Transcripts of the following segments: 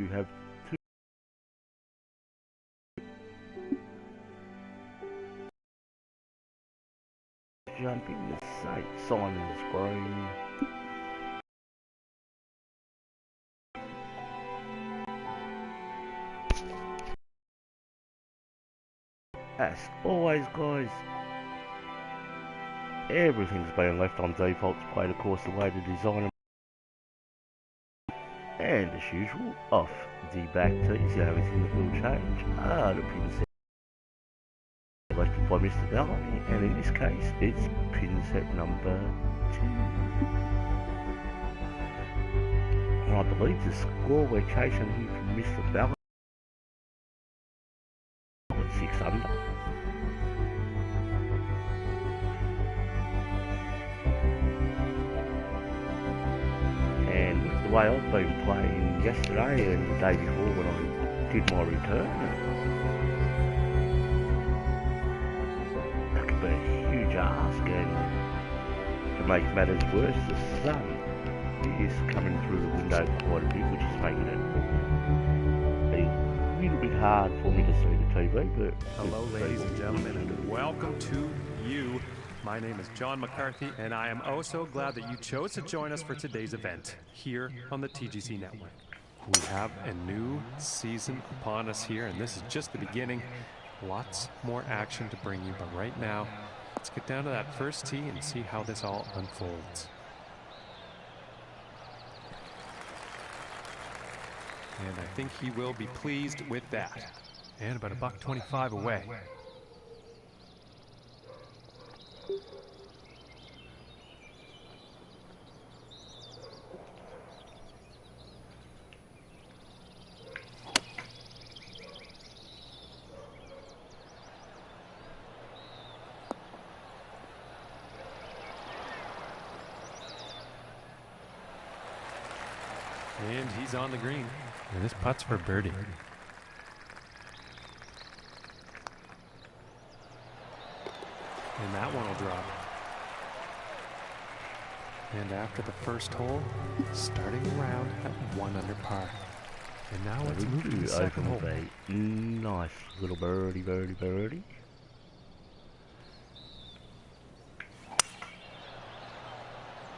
You have two jumping the site. Simon's green. As always, guys, everything's been left on default to play the course the way the designer. And as usual, off the back tees, the only thing that will change are the pin set selected by Mr. Bellamy, and in this case, it's pin set number 2. And I believe the score we're chasing here from Mr. Bellamy is 6 under. And with the way I've been playing yesterday and the day before when I did my return, that could be a huge ask, and to make matters worse, the sun is coming through the window quite a bit, which is making it a little bit hard for me to see the TV. But hello, ladies and gentlemen, and welcome to you. My name is John McCarthy, and I am oh so glad that you chose to join us for today's event here on the TGC Network. We have a new season upon us here, and this is just the beginning. Lots more action to bring you, but right now, let's get down to that first tee and see how this all unfolds. And I think he will be pleased with that. And about $125 away. And he's on the green. And this putt's for birdie. And that one will drop. And after the first hole, starting the round at 1 under par. And now let's move to the second hole. Nice little birdie.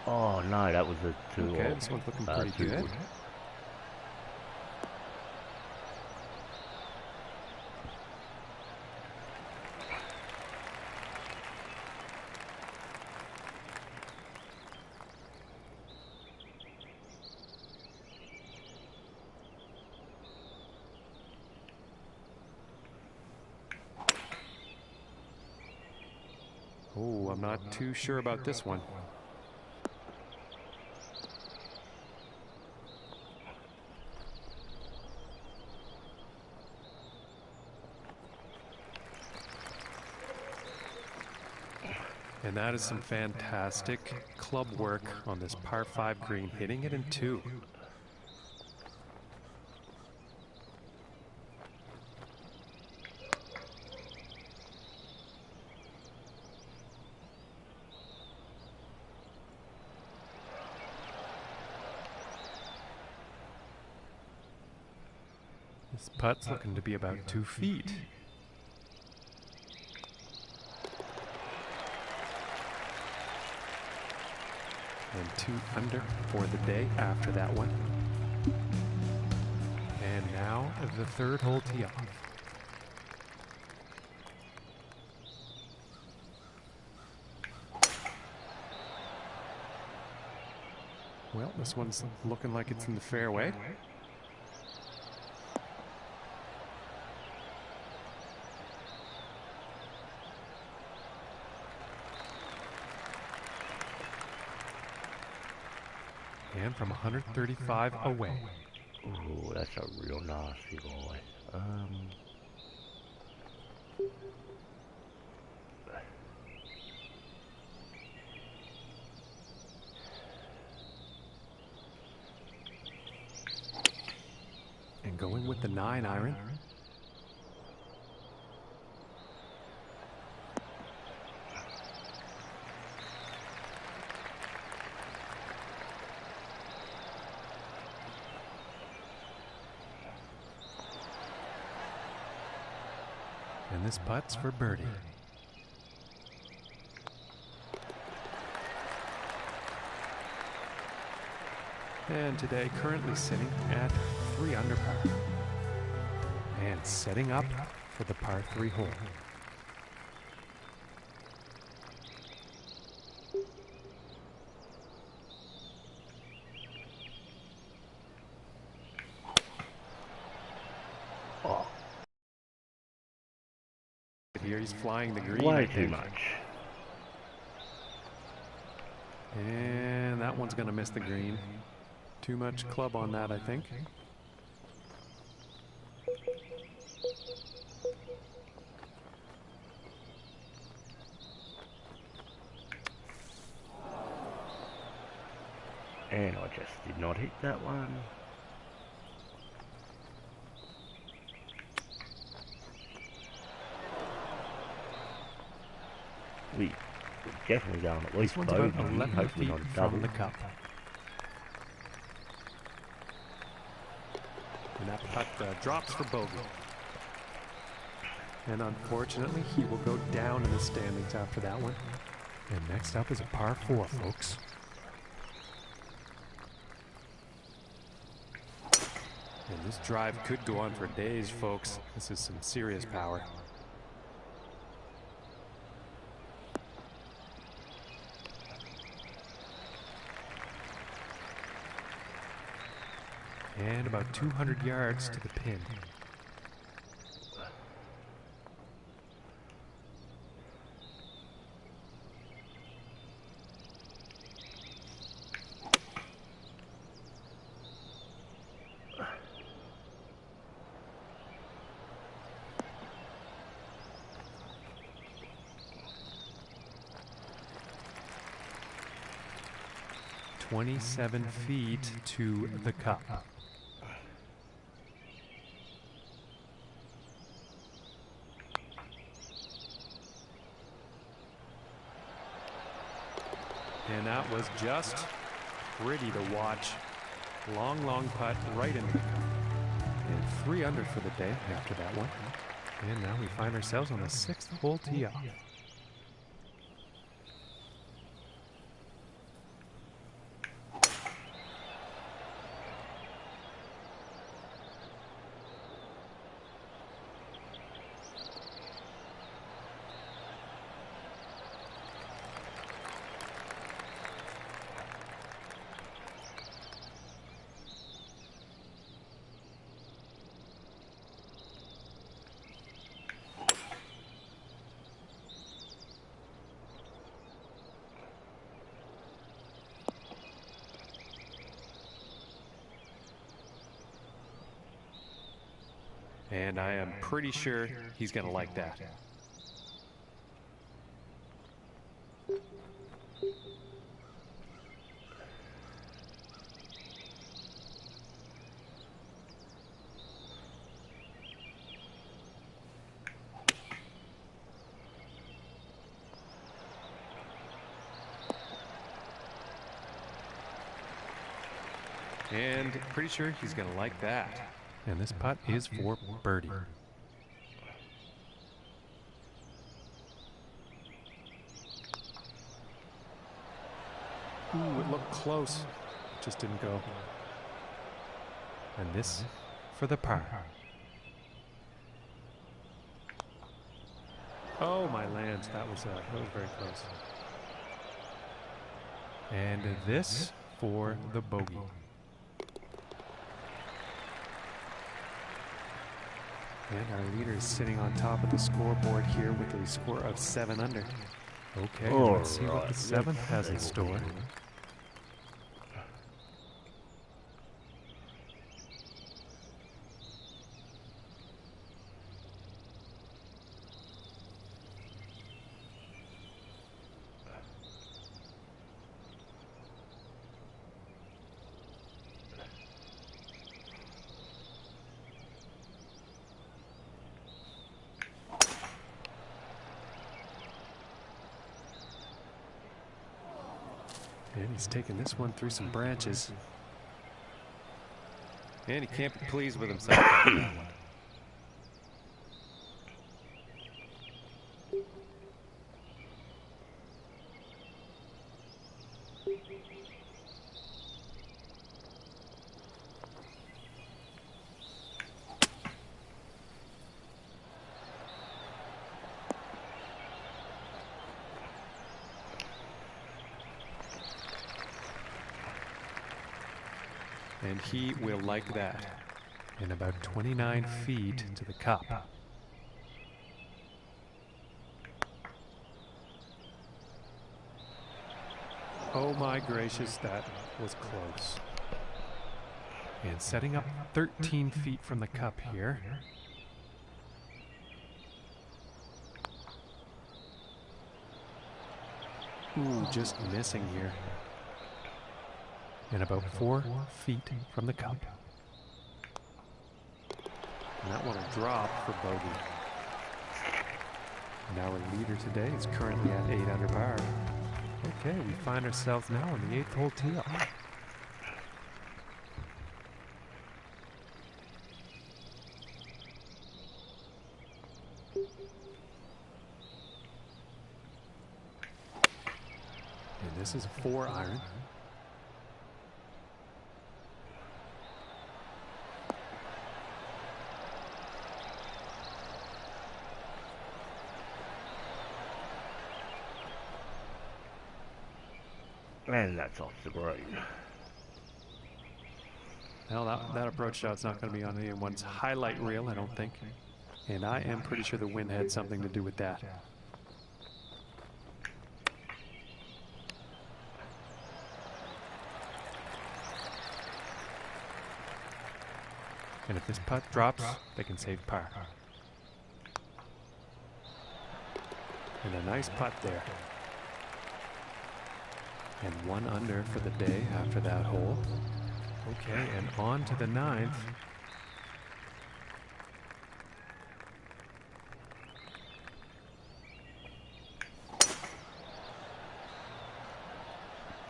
Oh no, that was a 2. Okay, this one's looking pretty good. Oh, I'm not too sure about this one. And that is some fantastic club work on this par 5 green, hitting it in 2. This putt's looking to be about 2 feet. And 2 under for the day after that one. And now the third hole tee off. Well, this one's looking like it's in the fairway. And from 135 away. Oh, that's a real nasty boy. And going with the 9 iron. And this putt's for birdie. And today currently sitting at 3 under par. And setting up for the par 3 hole. Oh. Here he's flying the green. Way too much. And that one's going to miss the green. Too much club on that, I think. And I just did not hit that one. We're definitely going at least This one's bogey, about 11 hopefully feet not a double. from the cup. And that putt drops for bogey. And unfortunately, he will go down in the standings after that one. And next up is a par 4, folks. And this drive could go on for days, folks. This is some serious power. And about 200 yards to the pin. "27 feet to the cup." And that was just pretty to watch. Long, long putt right into the cup. And 3 under for the day after that one. And now we find ourselves on the 6th hole tee off. And I am pretty sure he's going to like that. And pretty sure he's going to like that. And this putt is for birdie. Ooh, it looked close. It just didn't go. And this for the par. Oh, my lands. That was very close. And this for the bogey. And our leader is sitting on top of the scoreboard here with a score of 7 under. Okay, let's see what the 7th has in store. And he's taking this one through some branches. And he can't be pleased with himself after that one. And he will like that. And about 29 feet to the cup. Oh my gracious, that was close. And setting up 13 feet from the cup here. Ooh, just missing here. And about 4 feet from the cup. And that one will drop for bogey. And our leader today is currently at 8 under par. Okay, we find ourselves now on the 8th hole tee up. And this is a 4-iron. And that's off the green. Well, that approach shot's not going to be on anyone's highlight reel, I don't think. And I am pretty sure the wind had something to do with that. And if this putt drops, they can save par. And a nice putt there. And 1 under for the day after that hole. Okay, and on to the 9th.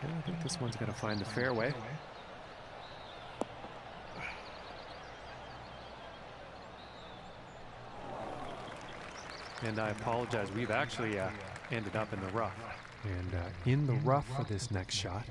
And I think this one's going to find the fairway. And I apologize, we've actually ended up in the rough. And in the rough for this next shot.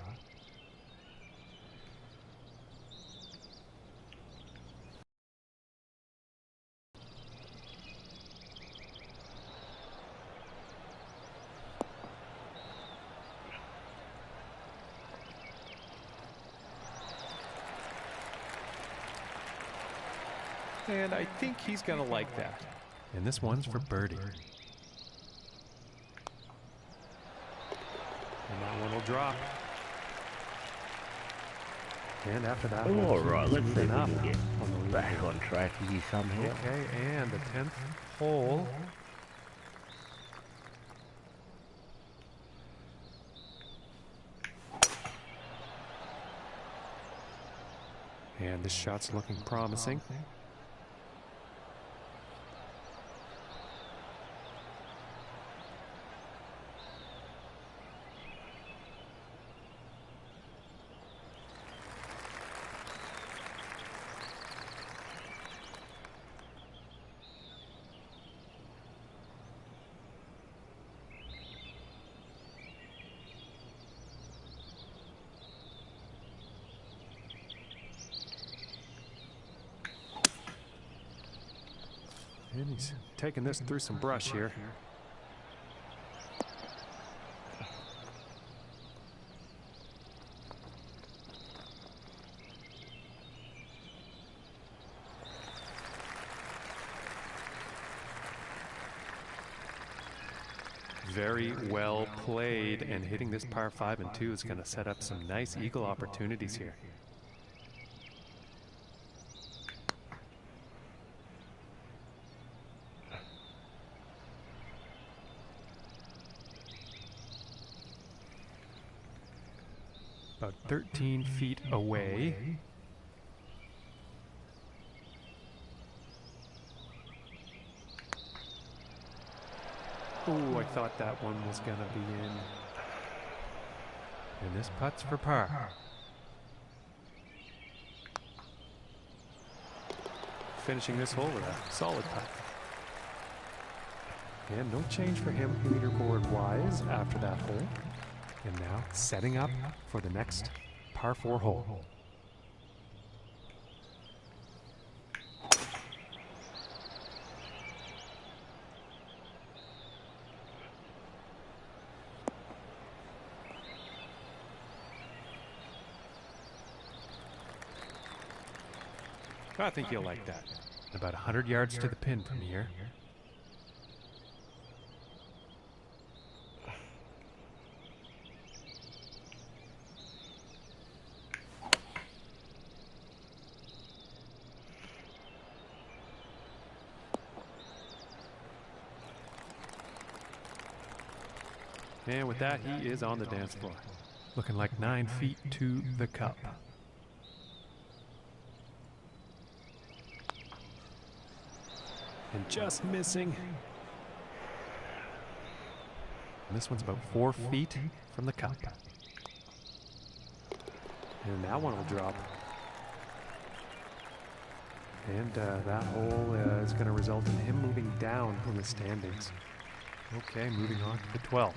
And I think he's going to like that. And this one's for birdie. And that one will drop. And after that, All right, let's see if we up can get on the back on track here somehow. Okay, and the 10th hole. And this shot's looking promising. And he's taking this through some brush here. Very well played, and hitting this par 5 and 2 is going to set up some nice eagle opportunities here. About 13 feet away. Oh, I thought that one was going to be in. And this putt's for par. Finishing this hole with a solid putt. And no change for him leaderboard-wise after that hole. And now setting up for the next par 4 hole. I think you'll like that. About 100 yards to the pin from here. And with that, he is on the dance floor. Looking like 9 feet to the cup. And just missing. And this one's about 4 feet from the cup. And that one will drop. And that hole is going to result in him moving down in the standings. Okay, moving on to the 12th.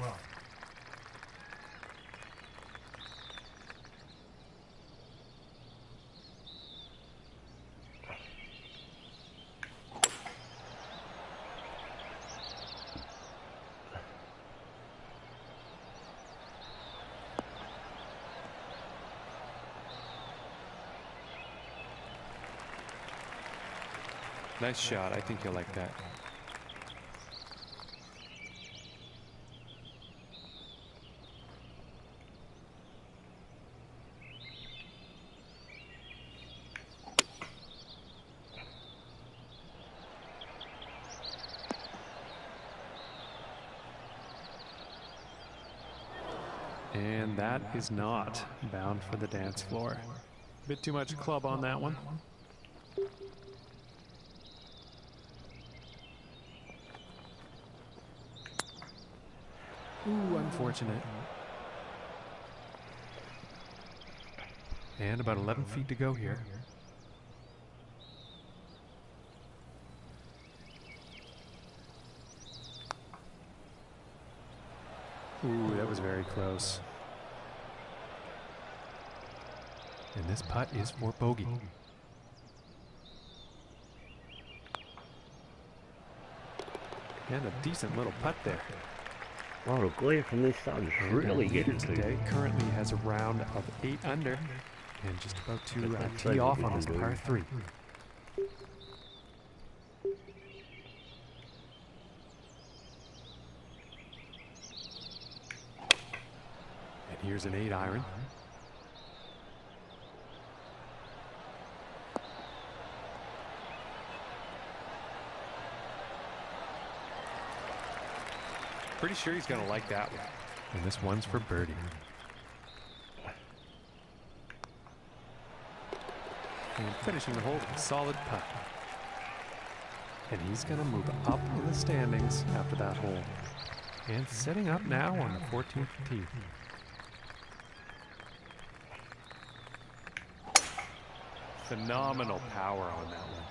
Nice shot. I think you'll like that. And that is not bound for the dance floor. A bit too much club on that one. Ooh, unfortunate. And about 11 feet to go here. Ooh, that was very close. And this putt is for bogey. And a decent little putt there. Oh, the glare from this sun's really getting to today. Currently has a round of 8 under and just about to tee off on his par 3. And here's an 8 iron. Pretty sure he's going to like that one. And this one's for birdie. And finishing the hole with a solid putt. And he's going to move up in the standings after that hole. And setting up now on the 14th tee. Phenomenal power on that one.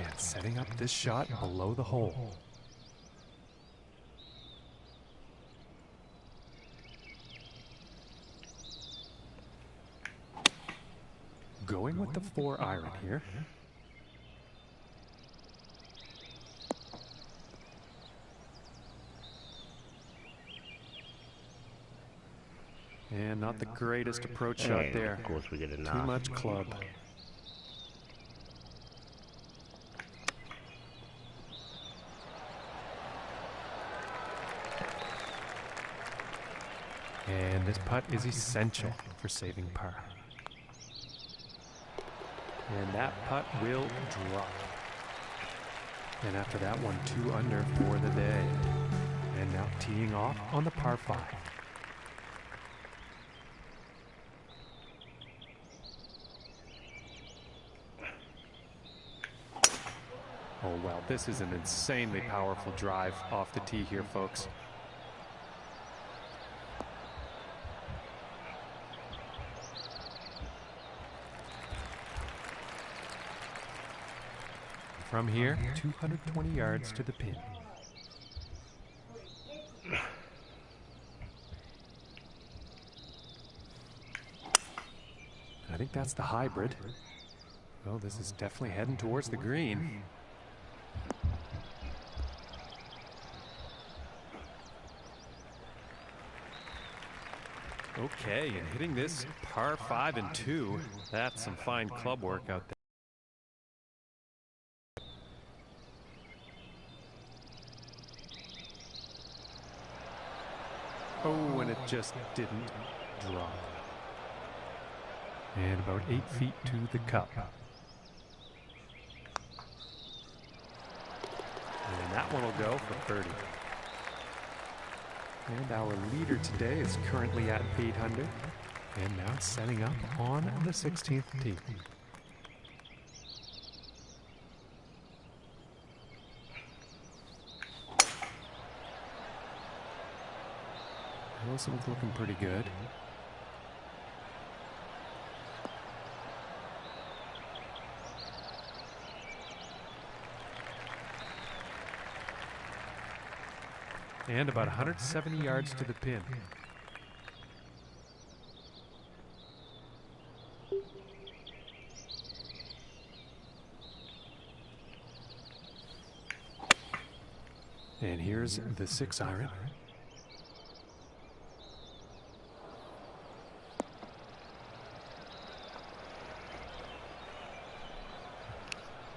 And setting up this shot below the hole. Going with the 4 iron here. And not the greatest approach shot there. Of course we get enough. Too much club. And this putt is essential for saving par. And that putt will drop. And after that one, 2 under for the day. And now teeing off on the par 5. Oh well, this is an insanely powerful drive off the tee here, folks. From here, 220 yards to the pin. I think that's the hybrid. Well, this is definitely heading towards the green. Okay, and hitting this par 5 and 2, that's some fine club work out there. Oh, and it just didn't drop. And about 8 feet to the cup. And that one will go for 30. And our leader today is currently at 800. And now setting up on the 16th tee. Wilson's looking pretty good. And about 170 yards to the pin. And here's the 6-iron.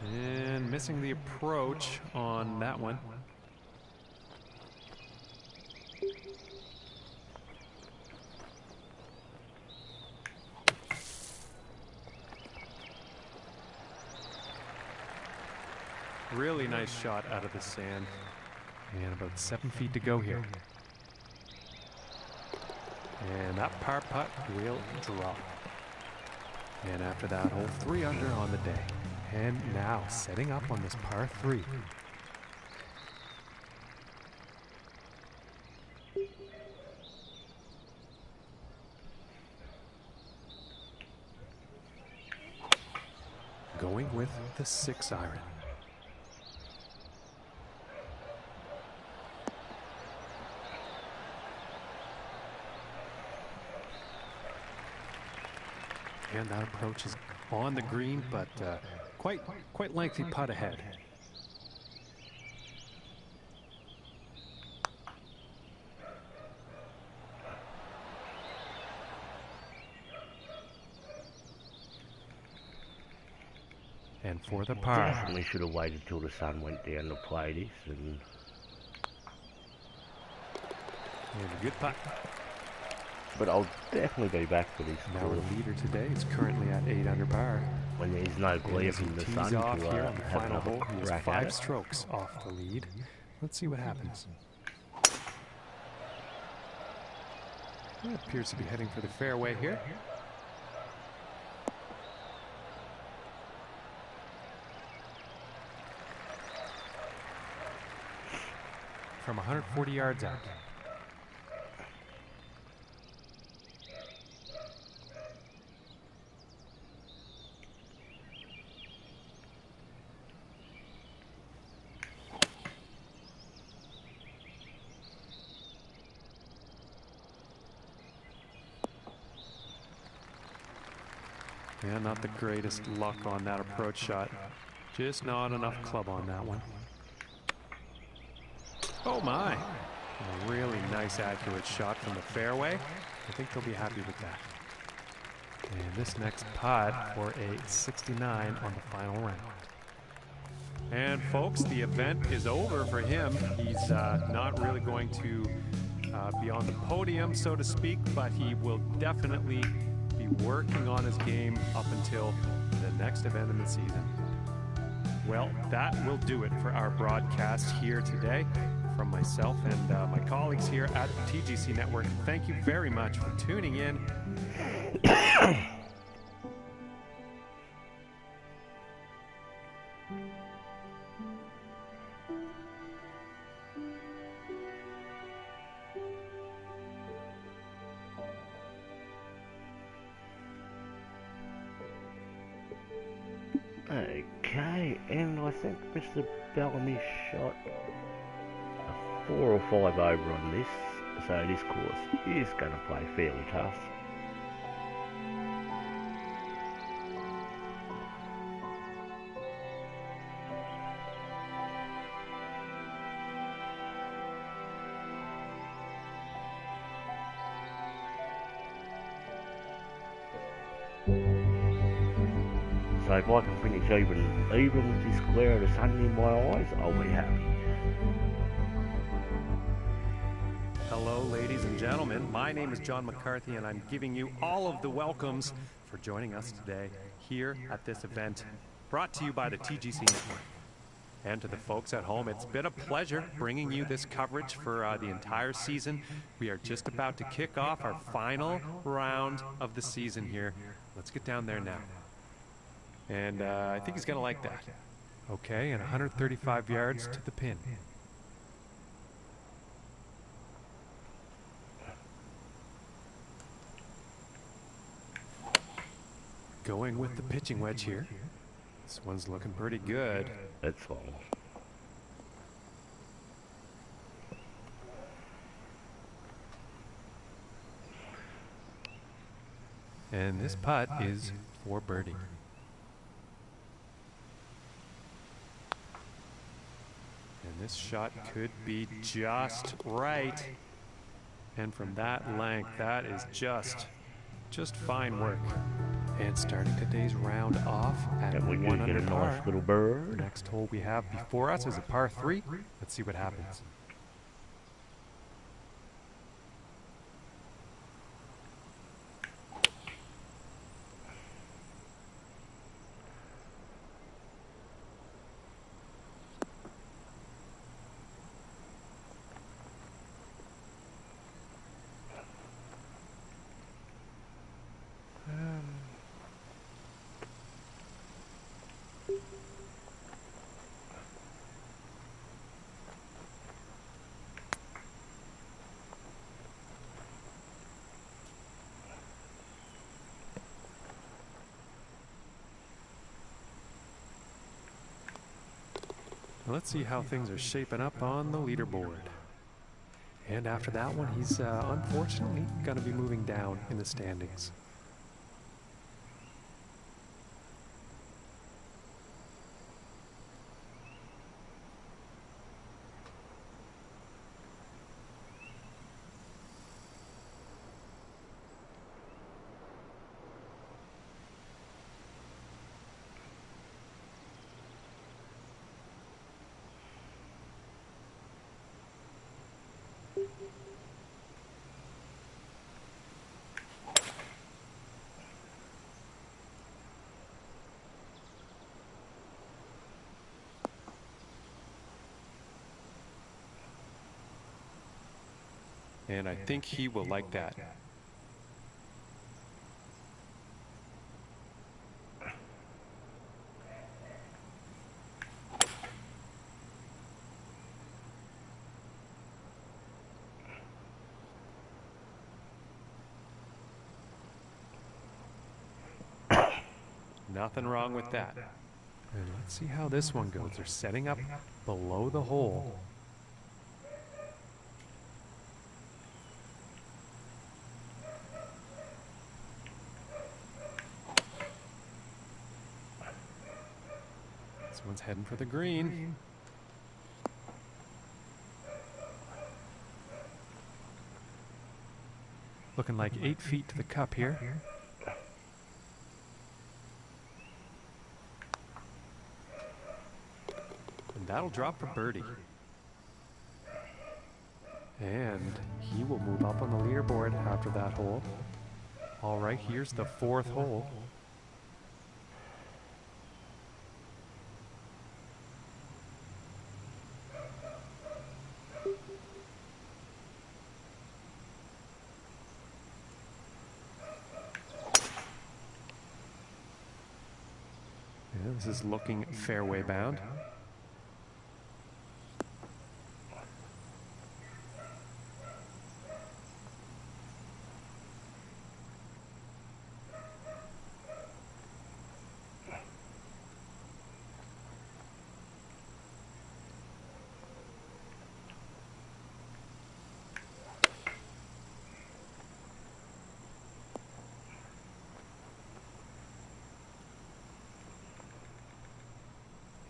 And missing the approach on that one. Really nice shot out of the sand. And about 7 feet to go here. And that par putt will drop. And after that, hole 3 under on the day. And now setting up on this par 3. Going with the 6-iron. And that approach is on the green, but quite lengthy putt ahead. And for the par. Definitely should have waited till the sun went down to play this. And a good putt. But I'll definitely be back for this. Now our leader today is currently at 8 under par. When there's no glare from the sun off to here on the have final another hole. He is crack 5 at it. strokes off the lead. Let's see what happens. It appears to be heading for the fairway here. From 140 yards out. Yeah, not the greatest luck on that approach shot. Just not enough club on that one. Oh my! A really nice accurate shot from the fairway. I think they'll be happy with that. And this next putt for a 69 on the final round. And folks, the event is over for him. He's not really going to be on the podium, so to speak, but he will definitely be working on his game up until the next event in the season. Well, that will do it for our broadcast here today. From myself and my colleagues here at the TGC Network, thank you very much for tuning in. Okay, and I think Mr. Bellamy shot a 4 or 5 over on this, so this course is going to play fairly tough. So if I can finish even with this glare of the sun in my eyes, I'll be happy. Hello, ladies and gentlemen. My name is John McCarthy, and I'm giving you all of the welcomes for joining us today here at this event, brought to you by the TGC Network. And to the folks at home, it's been a pleasure bringing you this coverage for the entire season. We are just about to kick off our final round of the season here. Let's get down there now. And I think he's going to like that. Okay, and 135 yards to the pin. Going with the pitching wedge here. This one's looking pretty good. That's all. And this putt is for birdie. And this shot could be just right. And from that length, that is just fine work. And starting today's round off at And we do 1 get under a par. nice little bird. The next hole we have before us is a par 3. Let's see what happens. Let's see how things are shaping up on the leaderboard. And after that one, he's unfortunately going to be moving down in the standings. And I think he will like that. Nothing wrong with that. And let's see how this one goes. They're setting up below the hole. This one's heading for the green. Looking like 8 feet to the cup here. And that'll drop for birdie. And he will move up on the leaderboard after that hole. All right, here's the 4th hole. Yeah, this is looking fairway bound.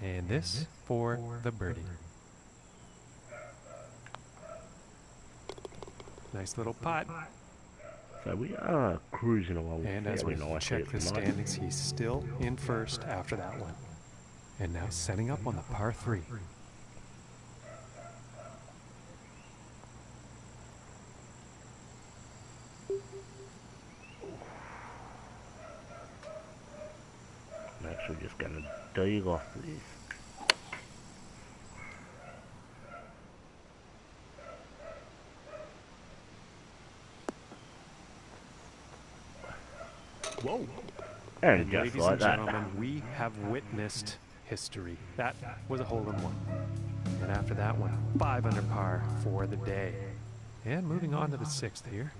And this for the birdie. Nice little putt. So we are cruising along And as fairly we nicely check at the the moment. standings, he's still in first after that one. And now setting up on the par 3. I'm actually just going to dig off this. Whoa! And just ladies like and that. gentlemen, we have witnessed history. That was a hole-in-one. And after that one, 5 under par for the day. And moving on to the 6th here.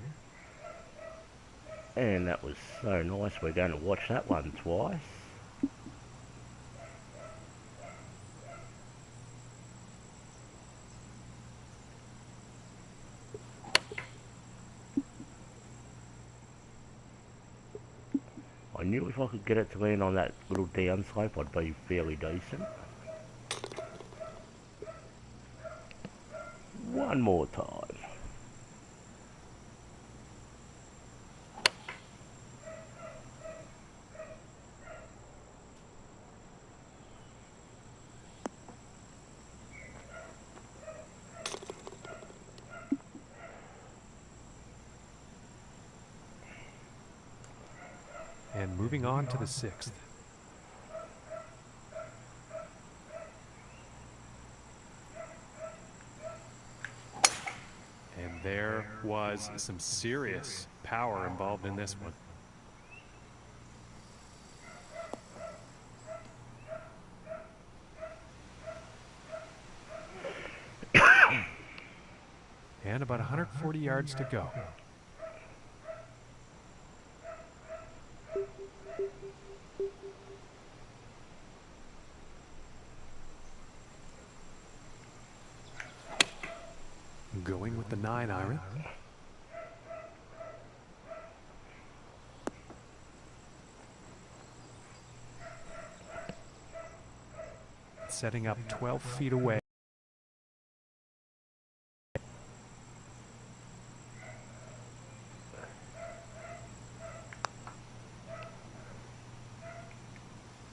And that was so nice. We're going to watch that one twice. I knew if I could get it to land on that little downslope, I'd be fairly decent. One more time. And moving on to the 6th. And there was some serious power involved in this one. And about 140 yards to go. Going with the 9-iron. Setting up 12 feet away.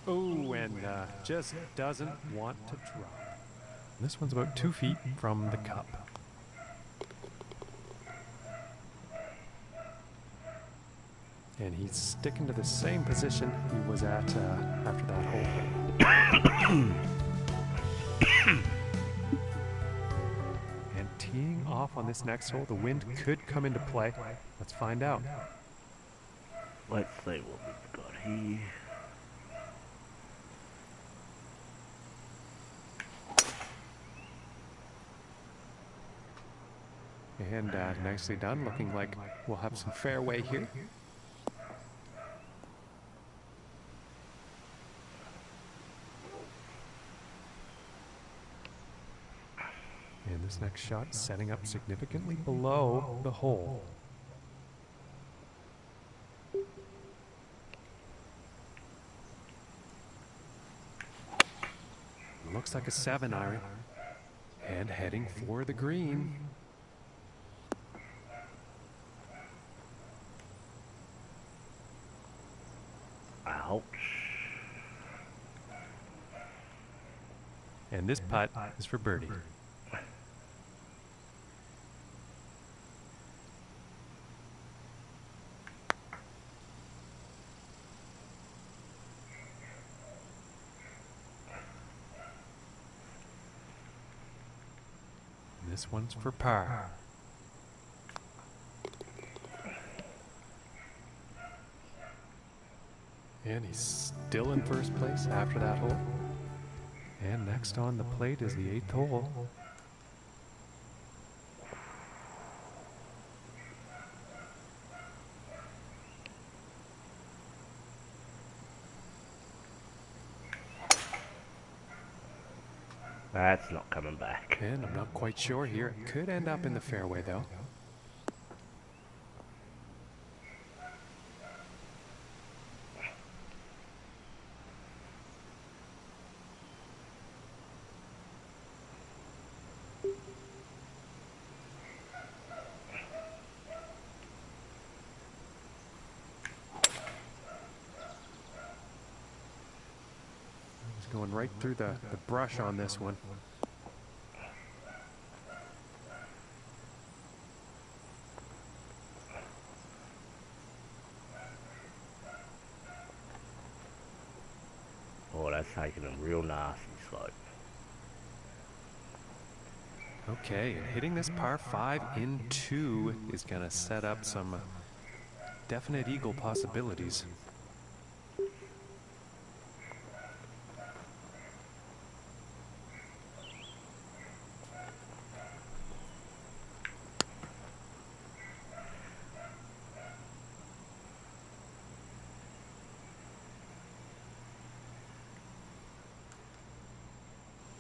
Oh, and just doesn't want to drop. This one's about 2 feet from the cup. And he's sticking to the same position he was at after that hole. And teeing off on this next hole, the wind could come into play. Let's find out. Let's see what we've got here. And nicely done, looking like we'll have some fairway here. And this next shot setting up significantly below the hole. Looks like a 7-iron. And heading for the green. Ouch. And this putt is for birdie. And this one's for par. And he's still in first place after that hole. And next on the plate is the 8th hole. That's not coming back. And I'm not quite sure here. It could end up in the fairway though. Going right through the brush on this one. Oh, that's taking them real nasty slope. Okay, and hitting this par 5 in 2 is going to set up some definite eagle possibilities.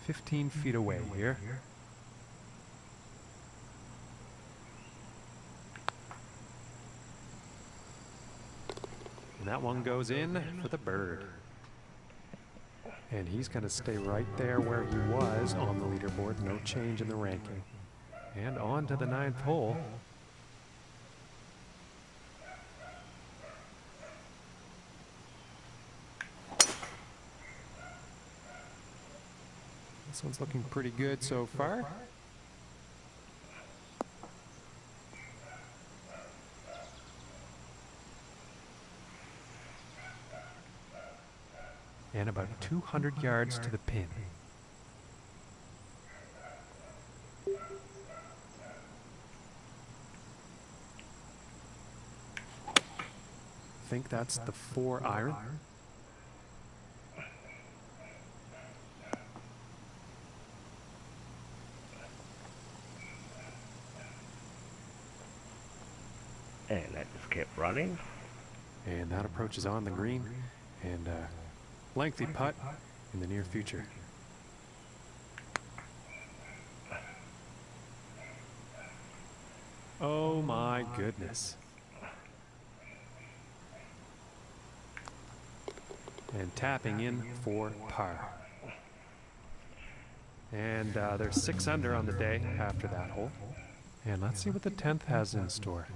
"15 feet away here. And that one goes in for the bird. And he's going to stay right there where he was on the leaderboard. No change in the ranking. And on to the 9th hole. This one's looking pretty good so far. And about 200 yards to the pin. I think that's the 4 iron. And that just kept running. And that approach is on the green. And lengthy putt in the near future. Oh my goodness. And tapping in for par. And there's 6 under on the day after that hole. And let's see what the 10th has in store.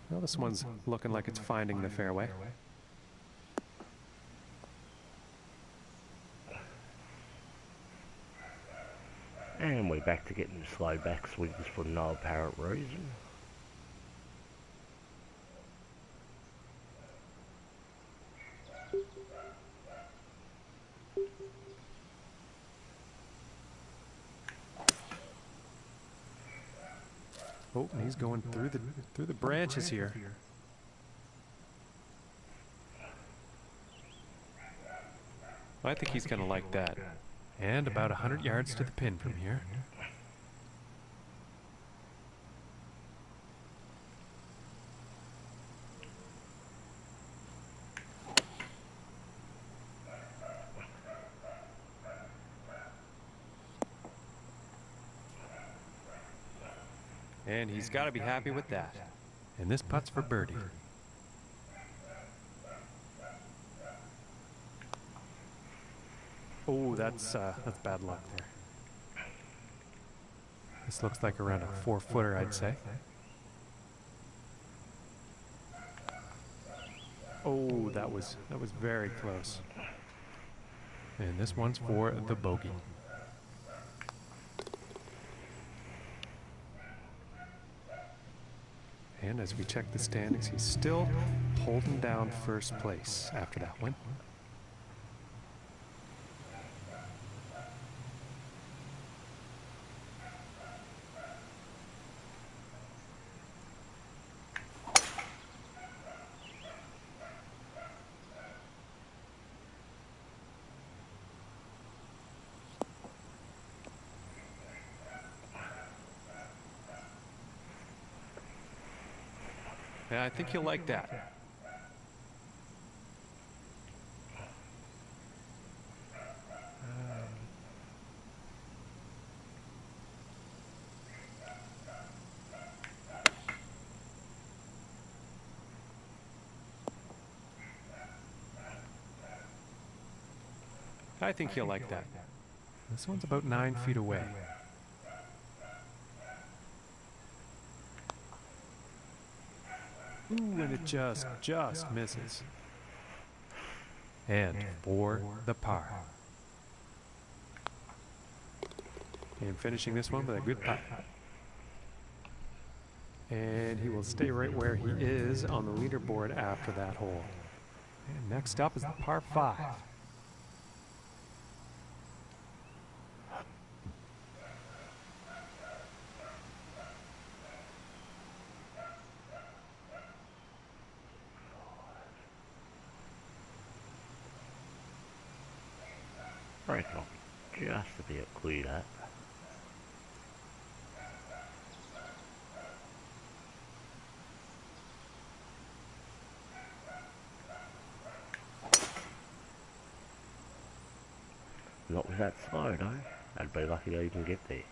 Well, this one's looking like it's finding the fairway. And we're back to getting slow back swings for no apparent reason. Oh, and he's going through the branches here. I think he's going to like that. And about 100 yards to the pin from here. And he's got to be happy with that. And this putt's for birdie. Oh, that's bad luck there. This looks like around a 4-footer, I'd say. Oh, that was very close. And this one's for the bogey. And as we check the standings, he's still holding down first place after that one. Yeah, I think you'll like that. I think he'll like that. This one's about 9 feet away. Ooh, and it just misses. And for the par. And finishing this one with a good putt. And he will stay right where he is on the leaderboard after that hole. And next up is the par 5. I reckon I'll be just a bit cleared up. Not with that slow though. I'd be lucky to even get there.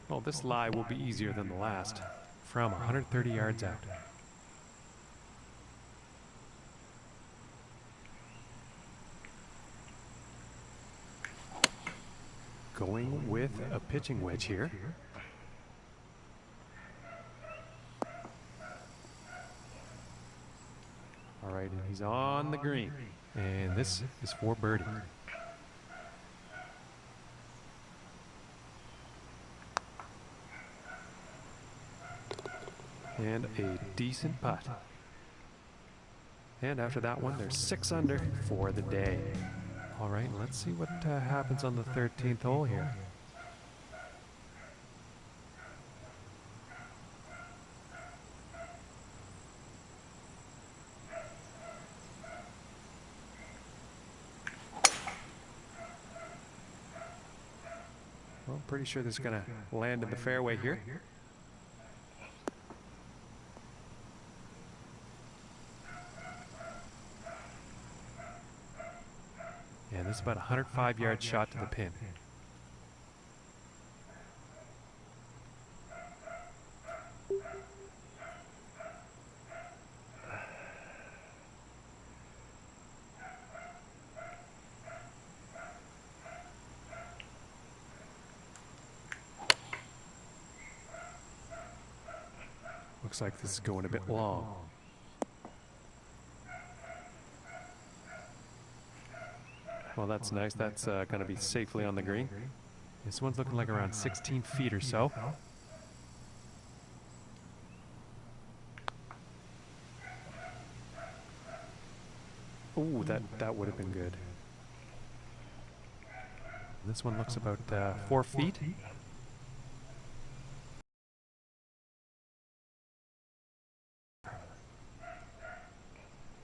Well, this lie will be easier than the last, from 130 yards out. Going with a pitching wedge here. All right, and he's on the green. And this is for birdie. And a decent putt. And after that one, there's 6 under for the day. All right, let's see what happens on the 13th hole here. Well, pretty sure this is going to land in the fairway here. And this is about a 105-yard shot to the pin. Looks like this is going a bit long. Well, that's nice. That's going to be safely on the green. This one's looking like around 16 feet or so. Ooh, that would have been good. This one looks about 4 feet.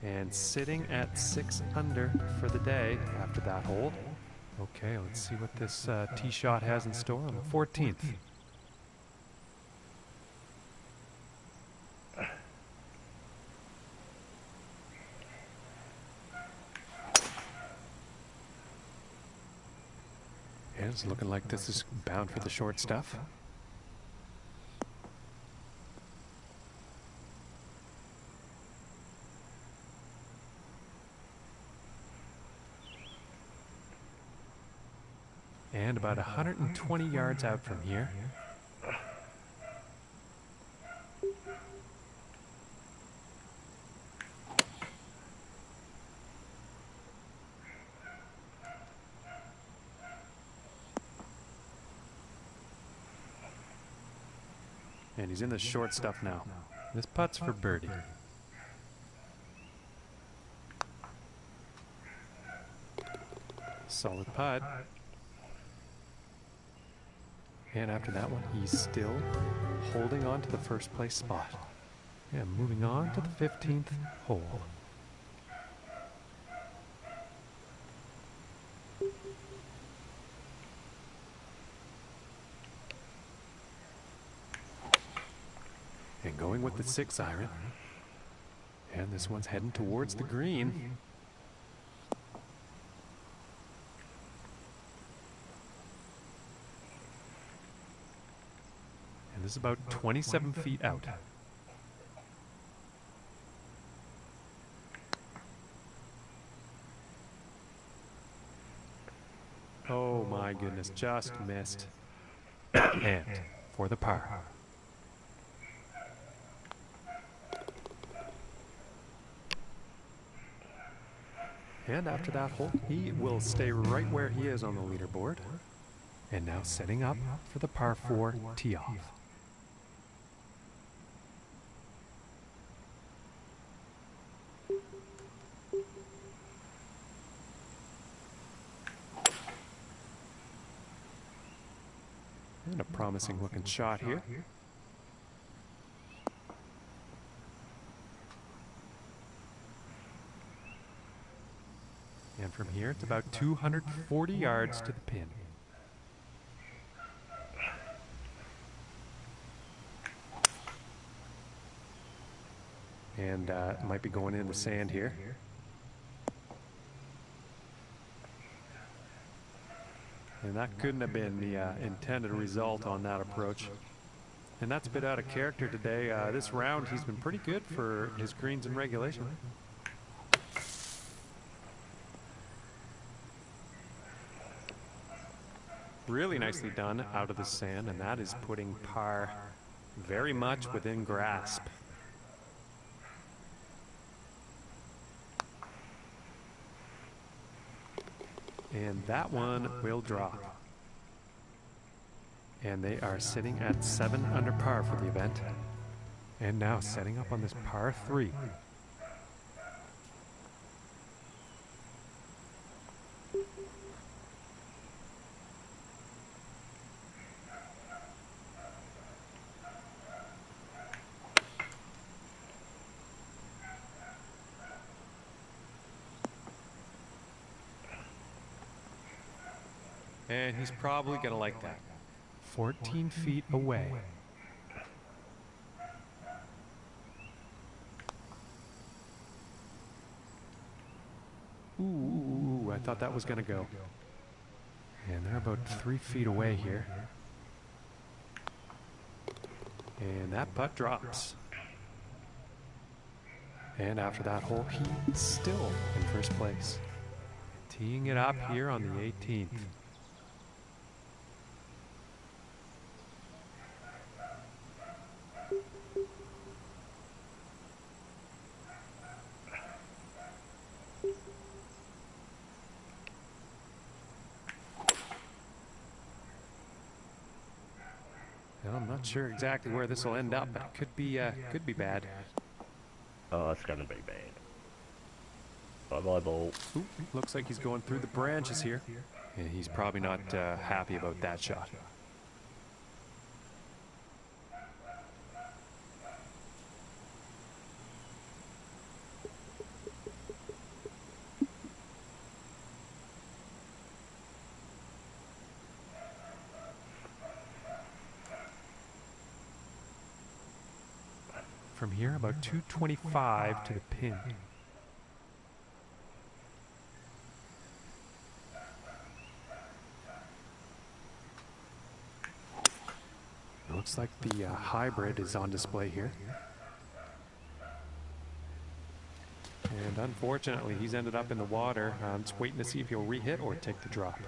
And sitting at 6 under for the day after that hole. Okay, let's see what this tee shot has in store on the 14th. And it's looking like this is bound for the short stuff. And about 120 yards out from here. And he's in the short stuff now. This putt's for birdie. Solid putt. And after that one, he's still holding on to the first place spot. And moving on to the 15th hole. going with the 6-iron. And this one's heading towards the green. And this is about 27 feet out. Oh my goodness, just missed. And for the par. And after that hole, he will stay right where he is on the leaderboard. And now setting up for the par 4 tee off. And a promising looking shot here. And from here, it's about 240 yards to the pin. And it might be going in the sand here. And that couldn't have been the intended result on that approach. And that's a bit out of character today. This round, he's been pretty good for his greens in regulation. Really nicely done out of the sand, and that is putting par very much within grasp. And that one will drop. And they are sitting at 7 under par for the event. And now setting up on this par 3. And he's probably going to like that. 14 feet away. Ooh, I thought that was going to go. And they're about 3 feet away here. And that putt drops. And after that hole, he's still in first place. Teeing it up here on the 18th. Well, I'm not sure exactly where this will end up, but it could be bad. Oh, it's gonna be bad. Bye-bye, ball. Ooh, looks like he's going through the branches here. And he's probably not happy about that shot. From here, about 225 to the pin. It looks like the hybrid is on display here. And unfortunately, he's ended up in the water. I'm just waiting to see if he'll re-hit or take the drop.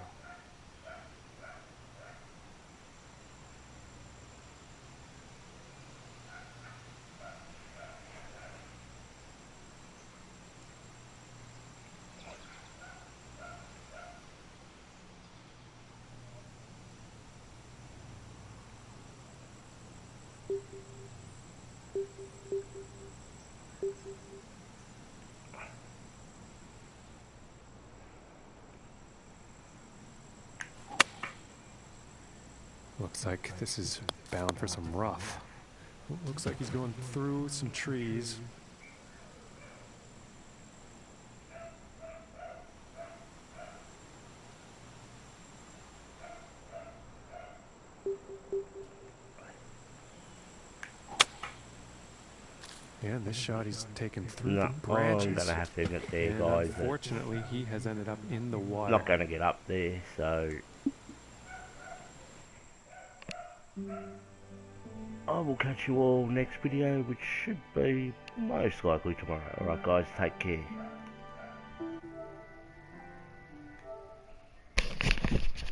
Looks like this is bound for some rough. Looks like he's going through some trees. And this shot he's taken through No, the I'm branches. gonna have to get there, And guys. unfortunately, he has ended up in the water. Not gonna get up there, so I will catch you all next video, which should be most likely tomorrow. Alright guys, take care.